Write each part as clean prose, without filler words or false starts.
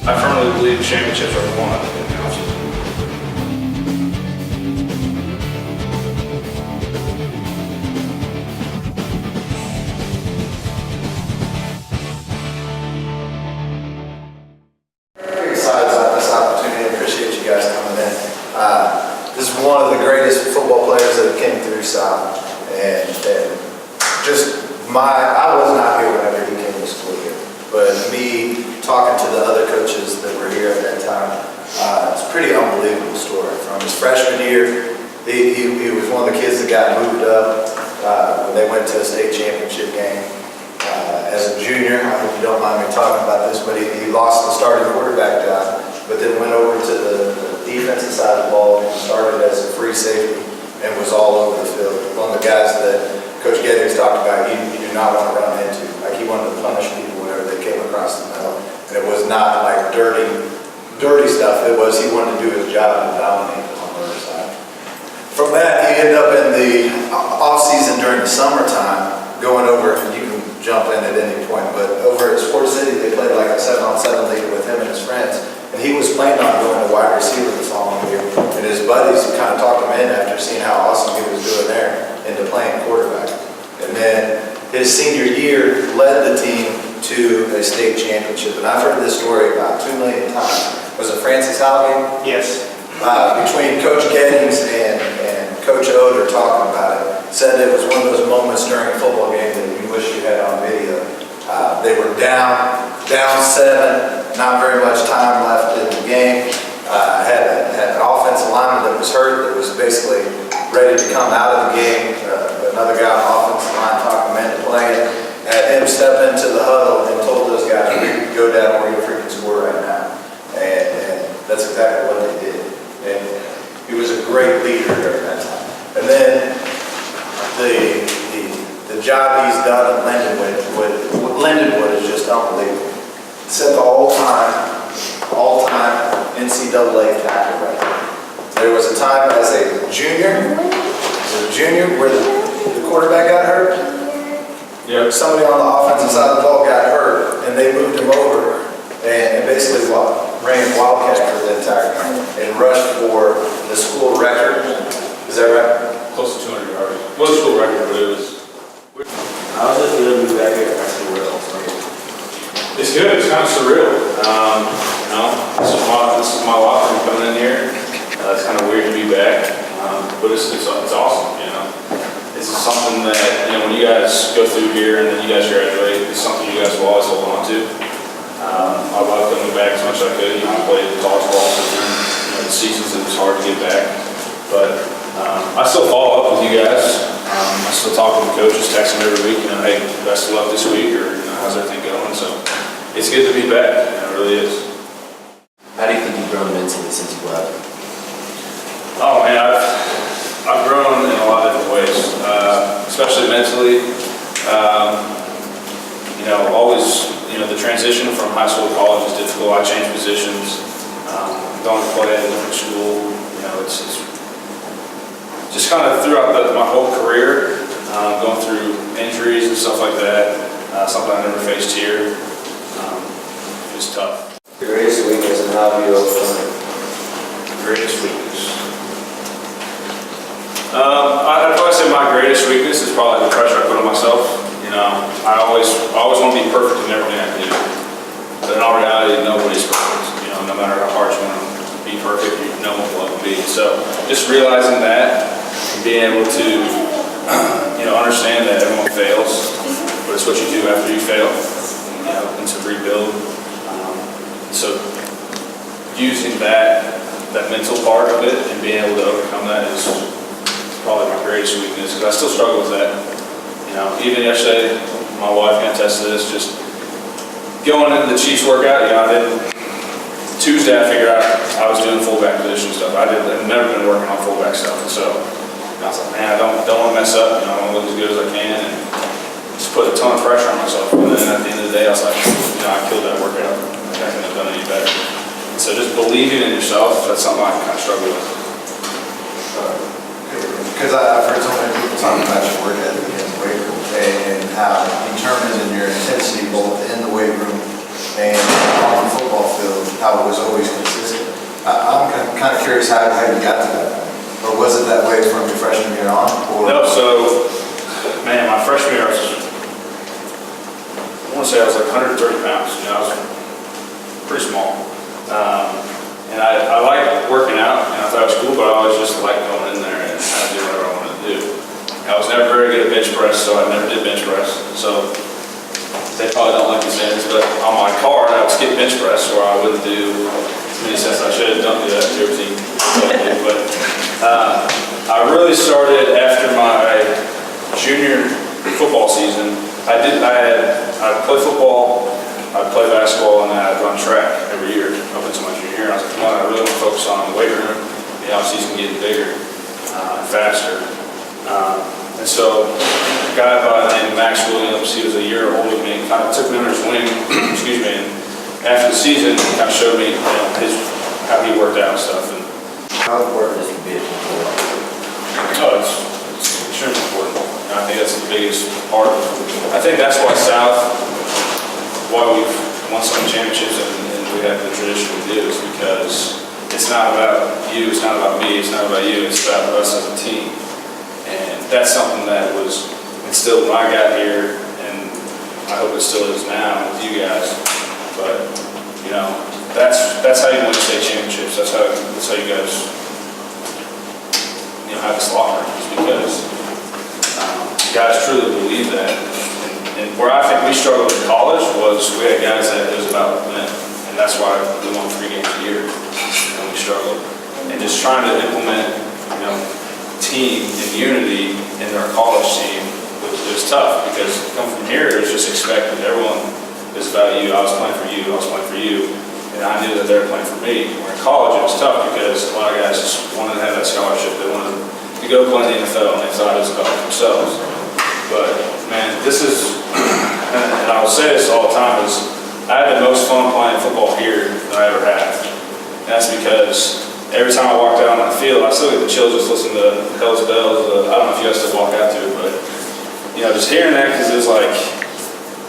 I firmly believe championships are won in the offseason. Very excited about this opportunity. I appreciate you guys coming in. This is one of the greatest football players that came through South, and just I was not here whenever he came to school here, but me talking to the other coaches that were here at that time, it's a pretty unbelievable story. From his freshman year, he was one of the kids that got moved up when they went to a state championship game. As a junior, I hope you don't mind me talking about this, but he lost the starting quarterback job, but then went over to the defensive side of the ball and started as a free safety and was all over the field. One of the guys that Coach Gettings talked about, you do not want to run into. Like, he wanted to punish people whenever they came across the middle. And it was not like dirty stuff. It was he wanted to do his job and dominate on the other side. From that, he ended up in the off-season during the summertime, going over, and you can jump in at any point, but over at Sports City, they played like a 7-on-7 league with him and his friends. And he was planning on going to wide receiver the following year. And his buddies kind of talked him in after seeing how awesome he was doing there into playing quarterback. And then his senior year led the team to a state championship. And I've heard this story about 2 million times. Was it Francis Howell? Yes. Between Coach Gettings and Coach Oder talking about it, said it was one of those moments during a football game that you wish you had on video. They were down 7, not very much time left in the game. Had an offensive lineman that was hurt, that was basically ready to come out of the game. Another guy on the offensive line talking him into playing. Had him step into the huddle and told those guys, we could go down or we could freaking score right now. And that's exactly what they did. And he was a great leader during that time. And then the job he's done at Lindenwood is just unbelievable. Set the all-time NCAA tackle record. There was a time as a junior where the quarterback got hurt. Yeah. Somebody on the offensive side of the ball got hurt, and they moved him over and basically ran Wildcat for the entire game and rushed for the school record. Is that right? Close to 200 yards. It was a school record, but it was. How's it feel to be back here at School? It's good. It's kind of surreal. This is my locker room coming in here. It's kind of weird to be back, but it's awesome. This is something that when you guys go through here and then you guys graduate, it's something you guys will always hold on to. I love coming back as much as I could. I played college ball for the seasons. It was hard to get back, but I still follow up with you guys. I still talk with the coaches, text them every week. Hey, best of luck this week, or how's everything going? So it's good to be back. It really is. How do you think you've grown mentally since you left? Oh man, I've grown in a lot of different ways, especially mentally. Always, the transition from high school to college is difficult. I changed positions, going to play at a different school. It's just kind of throughout my whole career, going through injuries and stuff like that. Something I never faced here. It was tough. Your greatest weakness and how have you overcome it? Greatest weakness. I'd probably say my greatest weakness is probably the pressure I put on myself. I always want to be perfect in everything I do. But in all reality, nobody's perfect. No matter how hard you want to be perfect, no one will ever be. So just realizing that and being able to, understand that everyone fails, but it's what you do after you fail, and to rebuild. So using that mental part of it and being able to overcome that is probably my greatest weakness, because I still struggle with that. Even yesterday, my wife can attest to this, just going into the Chiefs workout, Tuesday I figured out I was doing fullback position stuff. I've never been working on fullback stuff, and so I was like, man, I don't want to mess up. I want to look as good as I can, and just put a ton of pressure on myself. And then at the end of the day, I was like, I killed that workout. I couldn't have done any better. And so just believing in yourself, that's something I kind of struggle with. Because I've heard so many people talk about your work ethic in the weight room and how determined in your intensity both in the weight room and on the football field. how it was always consistent. I'm kind of curious how you got to that point. Or was it that way from your freshman year on? Or? No, so, man, my freshman year, I want to say I was like 130 pounds. You know, I was pretty small. And I liked working out, and I thought it was cool, but I always just liked going in there and kind of doing whatever I wanted to do. I was never very good at bench press, so I never did bench press. So they probably don't like me saying this, but on my card, I would skip bench press, or I wouldn't do as many sets I should. Don't do that to your team. But I really started after my junior football season. I'd play football, I'd play basketball, and then I'd run track every year up until my junior year. I was like, come on, I really want to focus on the weight room, the off-season getting bigger and faster. And so a guy by the name of Max Williams, he was a year older than me, kind of took me under his wing, excuse me, and after the season, he kind of showed me how he worked out and stuff. And How important is the bit? oh, it's extremely important. And I think that's the biggest part. I think that's why why we've won so many championships and we have the tradition we do is because it's not about you, it's not about me, it's not about you, it's about us as a team. And that's something that was instilled when I got here, and I hope it still is now with you guys. But, you know, that's how you win state championships. That's how you guys, you know, have this locker, is because guys truly believe that. And where I think we struggled in college was we had guys that it was about them, and that's why we won 3 games a year, and we struggled. And just trying to implement, you know, team and unity in our college team was tough, because coming from here, it was just expected. Everyone is about you. I was playing for you. I was playing for you. And I knew that they were playing for me. Where in college, it was tough because a lot of guys just wanted to have that scholarship. They wanted to go play in the NFL, and they thought it was about themselves. But, man, this is, and I will say this all the time, is I had the most fun playing football here than I ever have. And that's because every time I walked out on the field, I still get the chills just listening to Hell's Bells. I don't know if you guys still walk out to it, but, you know, just hearing that, because it was like,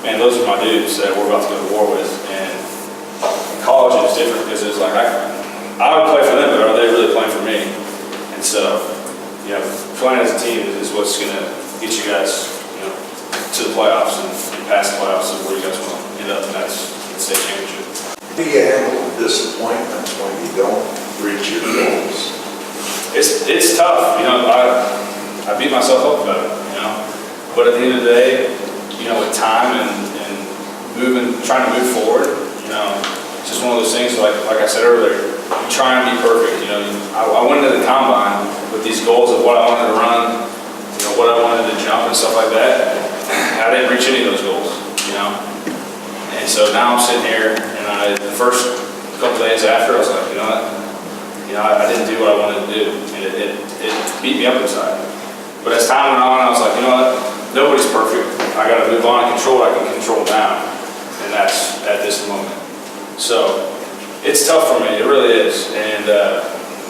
man, those are my dudes that we're about to go to war with. And in college, it was different because it was like, I would play for them, but are they really playing for me? And so, you know, playing as a team is what's going to get you guys, you know, to the playoffs and past the playoffs of where you guys want to end up, and that's the state championship. Do you handle disappointments when you don't reach your goals? It's tough, you know. I beat myself up about it, you know. But at the end of the day, you know, with time and trying to move forward, you know, it's just one of those things. Like I said earlier, you try and be perfect. You know, I went into the combine with these goals of what I wanted to run, you know, what I wanted to jump and stuff like that. I didn't reach any of those goals, you know. And so now I'm sitting here, and the first couple days after, I was like, you know what? You know, I didn't do what I wanted to do, and it beat me up inside. But as time went on, I was like, you know what? Nobody's perfect. I got to move on and control what I can control now, and that's at this moment. So it's tough for me. It really is. And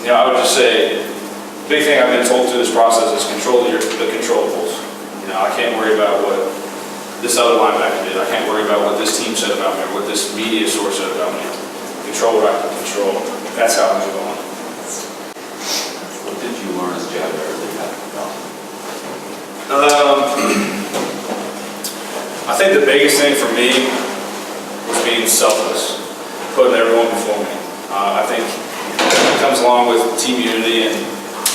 you know, I would just say, the big thing I've been told through this process is control the controllables. You know, I can't worry about what this other linebacker did. I can't worry about what this team said about me or what this media source said about me. Control what I can control. That's how I move on. What did you learn as a janitor early on? I think the biggest thing for me was being selfless, putting everyone before me. I think it comes along with team unity, and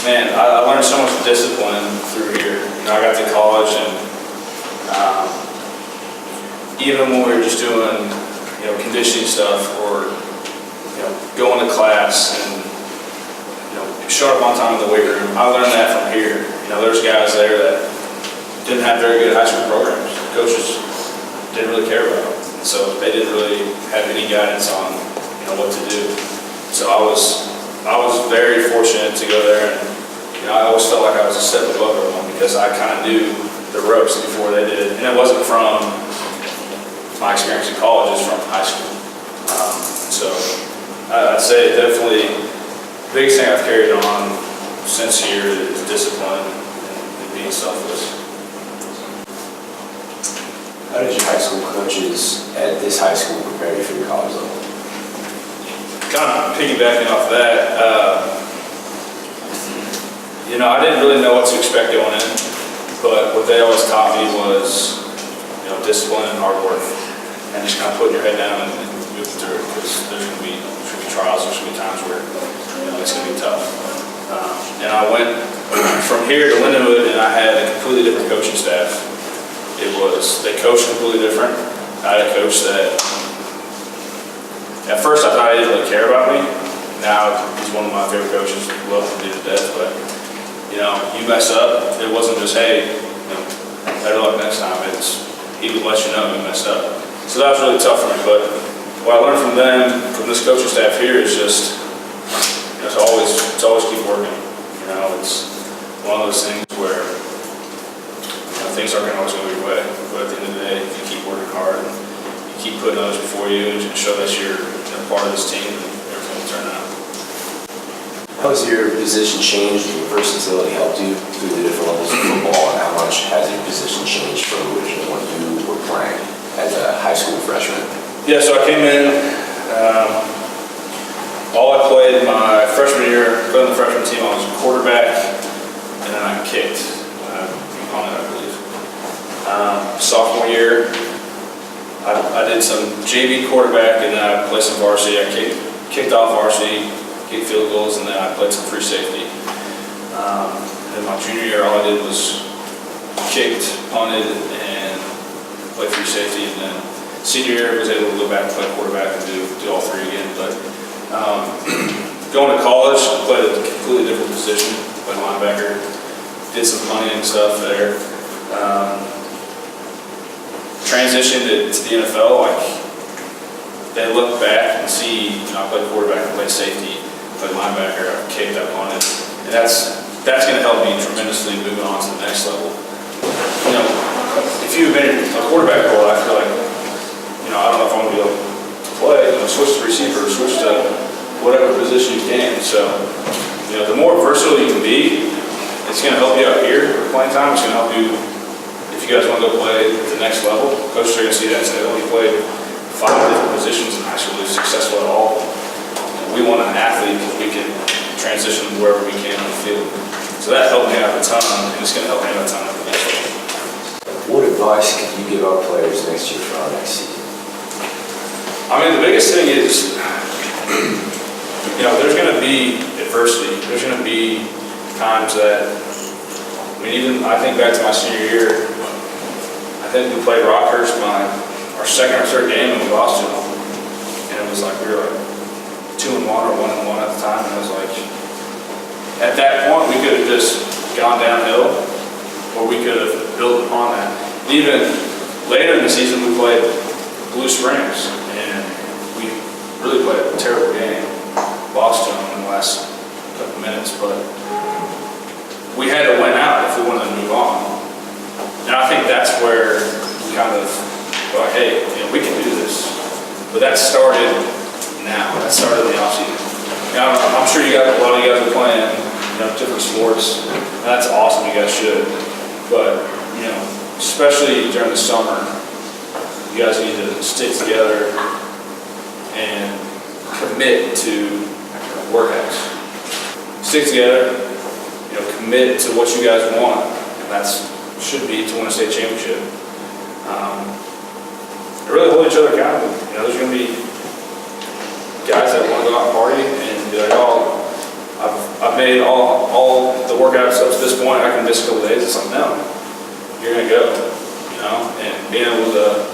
man, I learned so much discipline through here. You know, I got to college, and even when we were just doing, you know, conditioning stuff or, you know, going to class and, you know, showing up on time in the weight room, I learned that from here. You know, there's guys there that didn't have very good high school programs. Coaches didn't really care about them. And so they didn't really have any guidance on, you know, what to do. So I was very fortunate to go there, and, you know, I always felt like I was a step above everyone because I kind of knew the ropes before they did. And it wasn't from my experience in college, it's from high school. So I'd say definitely the biggest thing I've carried on since here is discipline and being selfless. How did your high school coaches at this high school prepare you for your college level? kind of piggybacking off that, I didn't really know what to expect going in, but what they always taught me was, discipline and hard work, and just kind of putting your head down and moving through it, because there's going to be trials, there's going to be times where, it's going to be tough. And I went from here to Lindenwood, and I had a completely different coaching staff. They coached completely different. I had a coach that, at first I thought he didn't really care about me. Now he's one of my favorite coaches, love him to death, but you mess up, it wasn't just, hey, better luck next time. He would let you know you messed up. So that was really tough for me, but what I learned from them, from this coaching staff here, is just, it's always keep working. It's one of those things where, things aren't always going your way, but at the end of the day, if you keep working hard, and you keep putting others before you, and show that you're part of this team, and everything will turn out. How has your position changed and your versatility helped you through the different levels of football, and how much has your position changed from originally when you were playing as a high school freshman? Yeah, so I came in, all I played my freshman year, played on the freshman team, I was a quarterback, and then I kicked, on it, I believe. Sophomore year, I did some JV quarterback, and then I played some varsity. I kicked off varsity, kicked field goals, and then I played some free safety. And then my junior year, all I did was kicked, punted, and played free safety. And then senior year, I was able to go back and play quarterback and do all three again. But going to college, I played a completely different position, played linebacker, did some punting and stuff there. Transitioned to the NFL, they look back and see, I played quarterback, I played safety, played linebacker, I kicked, I punted, and that's going to help me tremendously moving on to the next level. If you've been in a quarterback role, I feel like, I don't know if I'm going to be able to play, switch to receiver, switch to whatever position you can. So, the more versatile you can be, it's going to help you out here for playing time. It's going to help you if you guys want to go play at the next level. Coaches are going to see that and say, he played 5 different positions in high school, he was successful at all. We want an athlete because we can transition wherever we can on the field. So that helped me out a ton, and it's going to help me out a ton at the next level. What advice could you give our players next year for our next season? The biggest thing is, there's going to be adversity. There's going to be times that, I think back to my senior year, I think we played Rockhurst our second or third game, and we lost to them. And it was like, we were 2-1 or 1-1 at the time, and I was like, at that point, we could have just gone downhill, or we could have built upon that. Even later in the season, we played Blue Springs, and we really played a terrible game. Lost to them in the last couple minutes, but we had to win out if we wanted to move on. And I think that's where we kind of go, hey, we can do this. But that started now. That started in the offseason. I'm sure a lot of you guys are playing, different sports. And that's awesome. You guys should. But especially during the summer, you guys need to stick together and commit to workouts. Stick together, commit to what you guys want, and should be to win a state championship. Really hold each other accountable. There's going to be guys that want to go out and party and be like, I've made all the workouts up to this point, I can miss a couple days. It's like, no, you're going to go, and being able to,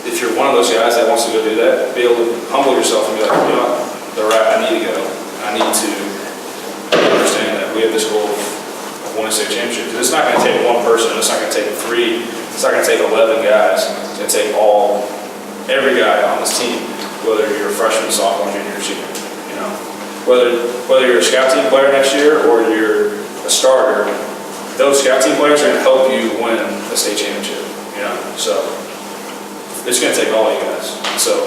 if you're one of those guys that wants to go do that, be able to humble yourself and be like, they're right, I need to go. I need to understand that we have this goal of winning a state championship. Because it's not going to take one person, it's not going to take 3, it's not going to take 11 guys. It's going to take every guy on this team, whether you're a freshman, sophomore, junior, senior. Whether you're a scout team player next year or you're a starter, those scout team players are going to help you win a state championship. So it's going to take all you guys. So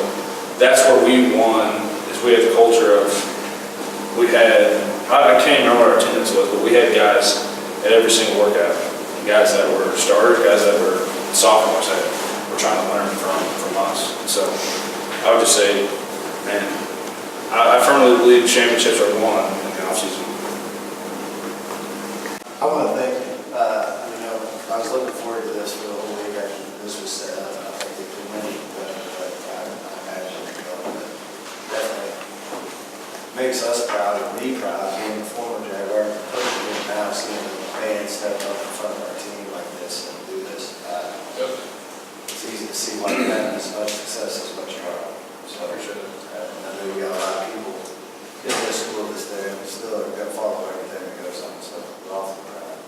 that's where we won. Is we had the culture of I can't remember what our attendance was, but we had guys at every single workout. Guys that were starters, guys that were sophomores that were trying to learn from us. So I would just say, man, I firmly believe championships are won in the offseason. I want to thank you. I was looking forward to this for the whole week after this was set up. I think it could many better, but I imagine it definitely makes us proud and me proud, being the former Jaguar, coaching now, seeing the fans step up in front of our team like this and do this. It's easy to see why you're having as much success as what you are. So I know we got a lot of people in this school that's there and still are going to follow everything that goes on. So we're awfully proud.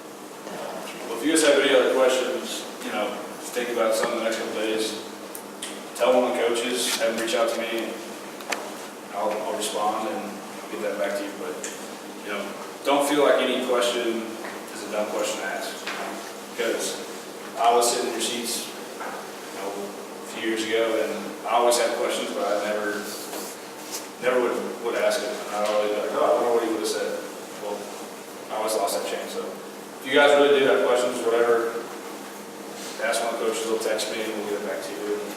Well, if you guys have any other questions, think about some of the next couple days, tell one of the coaches, have them reach out to me. I'll respond and get that back to you. But, don't feel like any question is a dumb question to ask. Because I was sitting in your seats, a few years ago, and I always had questions, but I never would ask it. And I always be like, oh, I wonder what he would have said. Well, I always lost that chance. So if you guys really do have questions, whatever, ask one of the coaches, they'll text me and we'll get it back to you. And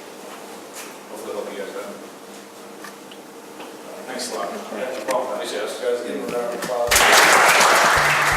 hopefully help you guys out. Thanks a lot. Yeah, no problem. Thanks, guys. Give them a round of applause.